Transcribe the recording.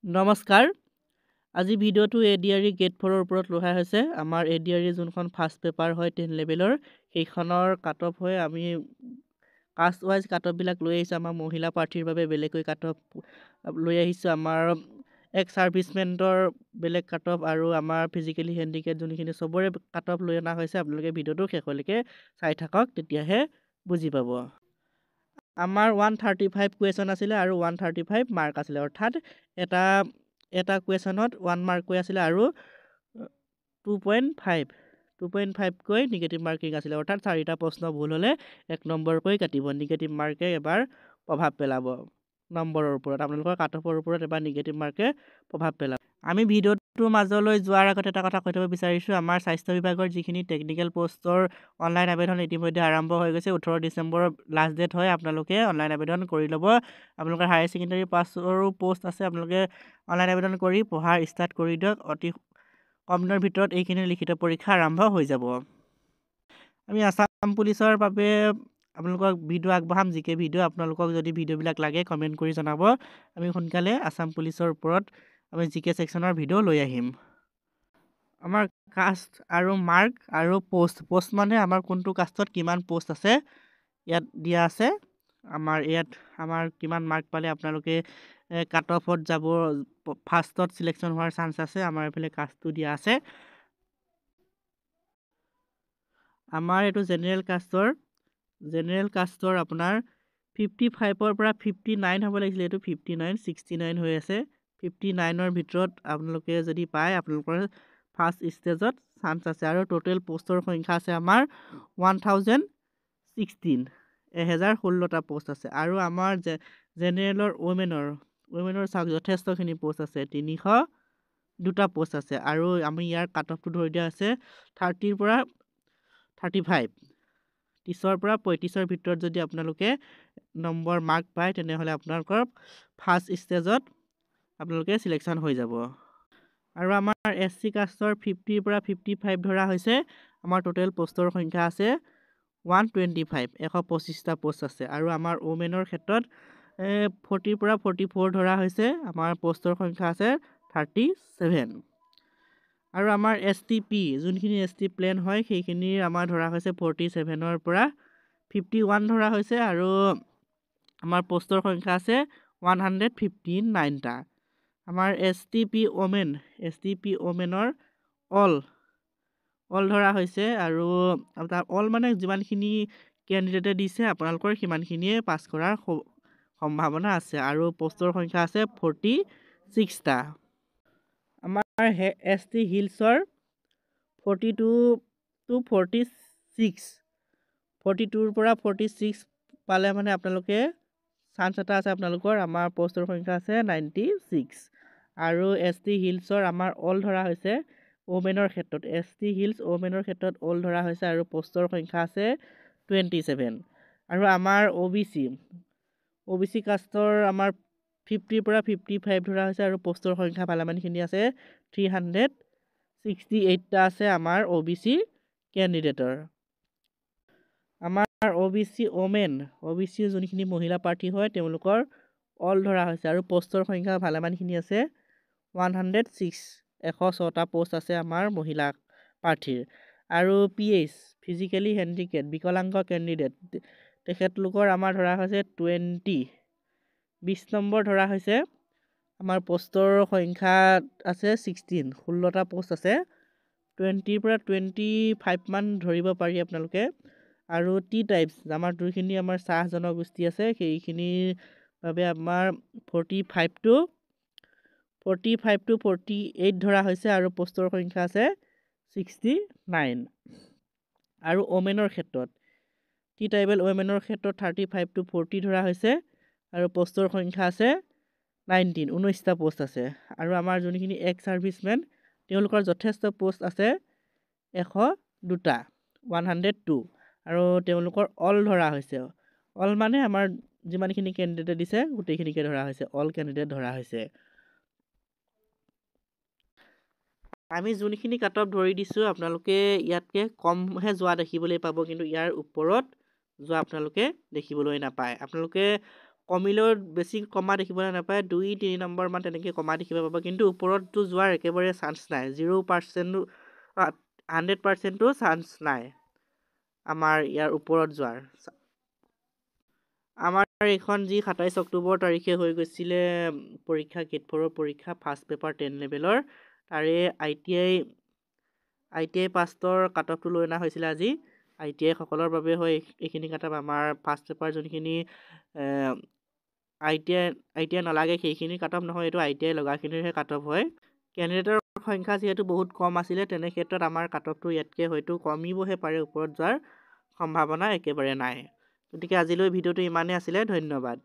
নমস্কাৰ আজি ভিডিঅ'টো এডিআৰই গেট 4ৰ ওপৰত লোৱা হৈছে আমাৰ এডিআৰই যোনখন ফাৰ্ষ্ট পেপাৰ হয় 10 লেভেলৰ সেইখনৰ কাটঅফ হয় আমি কাষ্ট ওয়াইজ কাটঅফ বিলাক লৈ আহিছো আমাৰ মহিলা প্ৰাৰ্থীৰ বাবে বেলেগকৈ কাটঅফ লৈ আহিছো আমাৰ এক সাৰ্ভিসমেন্টৰ বেলেগ কাটঅফ আৰু আমাৰ ফিজিক্যালি হ্যান্ডিক্যাপ যোনখিনি সবৰে কাটঅফ লৈ অনা হৈছে আপোনালোকে ভিডিঅ'টো শেষলৈকে চাই থাকক তেতিয়াহে বুজি পাব আমাৰ 135 কুৱেশ্যন আছিলে আৰু 135 মাৰ্ক আছিলে অৰ্থাৎ এটা কুৱেশ্যনত 1 মাৰ্ক কৈ আছিলে আৰু 2.5 কৈ নিগেটিভ মাৰ্কিং আছিলে অৰ্থাৎ 4টা প্ৰশ্ন ভুল হলে 1 নম্বৰ কৈ কাটিব নিগেটিভ মাৰ্কে এবাৰ প্ৰভাৱ পেলাব নম্বৰৰ ওপৰত আপোনালোকৰ কাটঅফৰ ওপৰত এবাৰ নিগেটিভ মাৰ্কে প্ৰভাৱ পেলাব আমি ভিডিঅ'টোৰ মাজলৈ যোৱাৰ আগতে এটা কথা কৈ থব বিচাৰিছো আমাৰ স্বাস্থ্য বিভাগৰ যিখিনি টেকনিক্যাল পোষ্টৰ অনলাইন আবেদন ইতিমধ্যে আৰম্ভ হৈ গৈছে 18 ডিসেম্বৰৰ লাষ্ট ডেট হয় আপোনালোকে অনলাইন আবেদন কৰি ল'ব আপোনালোকৰ হায়াৰ সেকেন্ডাৰী পাছৰো পোষ্ট আছে আপোনালোকে অনলাইন আবেদন কৰি পঢ়াৰ ষ্টাৰ্ট কৰি দিয়ক অতি কম দিনৰ ভিতৰত এইখিনি লিখিত পৰীক্ষা আৰম্ভ হৈ যাব আমি আসাম পুলিচৰ বাবে আপোনালোকক ভিডিও আগবঢ়াম জিকে ভিডিও আপোনালোকক যদি ভিডিওবিলাক লাগে কমেন্ট কৰি জনাব আমি সোনকালে আসাম পুলিচৰ ওপৰত আমি জিকে সেকশনৰ ভিডিও লৈ আহিম আমাৰ কাষ্ট আৰু মাৰ্ক আৰু পোষ্ট মানে আমাৰ কোনটো কাষ্টত কিমান পোষ্ট আছে ইয়াত দিয়া আছে আমাৰ কিমান মাৰ্ক পালে আপোনালোকে কাট অফত যাব ফাৰ্ষ্টত সিলেকশন হোৱাৰ চান্স আছে আমাৰ এফালে কাষ্টটো দিয়া আছে আমাৰ এটো জেনাৰেল কাষ্টৰ আপোনাৰ 55 ৰ পৰা 59 হ'ব লাগিছিল এটো 59 69 হৈ আছে 59 ৰ ভিতৰত আপোনালোকে যদি পায় আপোনালোকৰ ফাৰ্ষ্ট ষ্টেজত চান্স আছে আৰু টোটেল পোষ্টৰ সংখ্যা আছে আমাৰ 1016 1016টা পোষ্ট আছে আৰু আমাৰ জেনাৰেলৰ ওমেনৰ চাক যথেষ্টখিনি পোষ্ট আছে 300 দুটা পোষ্ট আছে আৰু আমি ইয়াৰ কাটঅফটো ধৰি দিয়া আছে 30 ৰ পৰা 35 30ৰ পৰা 35ৰ ভিতৰত যদি আপোনালোকে নম্বৰ মাৰ্ক পায় তেনেহলে আপোনালোকৰ ফাৰ্ষ্ট ষ্টেজত আপোনালোকে সিলেকশন হৈ যাব আৰু আমাৰ এসসি কাষ্টৰ 50 ৰ পৰা 55 ধৰা হৈছে আমাৰ টোটেল পোষ্টৰ সংখ্যা আছে 125 125টা পোষ্ট আছে আৰু আমাৰ ওমেনৰ ক্ষেত্ৰত 40 ৰ পৰা 44 ধৰা হৈছে আমাৰ পোষ্টৰ সংখ্যা আছে 37 আৰু আমাৰ এসটিপি যোনখিনি এসটি প্লেন হয় সেইখিনিৰ আমাৰ ধৰা হৈছে 47 ৰ পৰা 51 ধৰা হৈছে আৰু আমাৰ পোষ্টৰ সংখ্যা আছে 159টা আমাৰ এসটিপি ওমেনৰ অল ধৰা হৈছে আৰু অল মানে যিমানখিনি ক্যান্ডিডেটে দিছে আপোনালোকৰ সিমানখিনিয়ে পাস কৰাৰ সম্ভাৱনা আছে আৰু পোষ্টৰ সংখ্যা আছে 46টা আমাৰ এসটি হিলছৰ 42 to 46 42 ৰ পৰা 46 পালে মানে আপোনালোকে চান্স এটা আছে আপোনালোকৰ আমাৰ পোষ্টৰ সংখ্যা আছে 96 আৰু এসটি হিলছৰ আমাৰ অল ধৰা হৈছে ওমেনৰ ক্ষেত্ৰত এসটি হিলছ ওমেনৰ ক্ষেত্ৰত অল ধৰা হৈছে আৰু পোষ্টৰ সংখ্যা আছে 27 আৰু আমাৰ ওবিসি কাষ্টৰ আমাৰ 50 ৰ পৰা 55 ধৰা হৈছে আৰু পোষ্টৰ সংখ্যা ভালেমানখিনি আছে 368টা আছে আমাৰ ওবিসি ক্যান্ডিডেটৰ আমাৰ ওবিসি যোনখিনি মহিলা প্ৰাৰ্থী হয় তেওঁলোকৰ অল ধৰা হৈছে আৰু পোষ্টৰ সংখ্যা ভালেমানখিনি আছে 106টা পোষ্ট আছে আমাৰ মহিলা প্ৰাৰ্থীৰ আৰু পিএইচ ফিজিক্যালি হ্যান্ডিক্যাপ বিকলাংগ ক্যান্ডিডেট তেখেতলোকৰ আমাৰ ধৰা হৈছে 20 নম্বৰ ধৰা হৈছে আমাৰ পোষ্টৰ সংখ্যা আছে 16টা পোষ্ট আছে 20 ৰ পৰা 25 মান ধৰিব পাৰি আপোনালোকে আৰু টি টাইপস আমাৰ দুইখিনি আমাৰ চাহ জনগোষ্ঠী আছে সেইখিনিৰ বাবে আমাৰ 45 to 48 ধৰা হৈছে আৰু পোষ্টৰ সংখ্যা আছে 69 আৰু ওমেনৰ ক্ষেত্ৰত টি ট্ৰাইবেল ওমেনৰ ক্ষেত্ৰত 35 to 40 ধৰা হৈছে আৰু পোষ্টৰ সংখ্যা আছে 19টা পোষ্ট আছে আৰু আমাৰ যোনখিনি এক্স সাৰ্ভিসমেন তেওঁলোকৰ যথেষ্ট পোষ্ট আছে 102টা 102 আৰু তেওঁলোকৰ অল ধৰা হৈছে অল মানে আমাৰ যিমানখিনি ক্যান্ডিডেট দিছে গোটেইখিনিকে ধৰা হৈছে অল ক্যান্ডিডেট ধৰা হৈছে আমি যোনখিনি কাটঅফ ধৰি দিছো আপোনালোকে ইয়াতকে কমহে যোৱা দেখিবলৈ পাব কিন্তু ইয়াৰ ওপৰত যোৱা আপোনালোকে দেখিবলৈ নাপায় আপোনালোকে কমিলেও বেছি কমা দেখিবলৈ নাপায়, 2-3 নম্বৰমান তেনেকৈ কমা দেখিব পাব, কিন্তু ওপৰততো যোৱাৰ একেবাৰে চান্স নাই, 0%, 100%ও চান্স নাই আমাৰ ইয়াৰ ওপৰত যোৱাৰ। আমাৰ এইখন যি 27 অক্টোবৰ তাৰিখে হৈ গৈছিলে পৰীক্ষা, গেট 4ৰ পৰীক্ষা, ফাৰ্ষ্ট পেপাৰ 10 লেভেলৰ, তাৰে ITI পাছৰ কাট অফটো লৈ অনা হৈছিলে আজি। ITI সকলৰ বাবে হয় এইখিনি কাট অফ। আমাৰ ফাৰ্ষ্ট পেপাৰ যোনখিনি ITI নালাগে সেইখিনি কাট অফ নহয়, এইটো ITI লগাখিনিৰহে কাট অফ হয়। কেণ্ডিডেটৰ সংখ্যা যিহেতু বহুত কম আছিলে, তেনে ক্ষেত্ৰত আমাৰ কাট অফটো ইয়াতকৈ হয়তো কমিবহে পাৰে, ওপৰত যোৱাৰ সম্ভাৱনা একেবাৰে নাই। গতিকে আজিলৈ ভিডিঅ'টো ইমানেই আছিলে। ধন্যবাদ।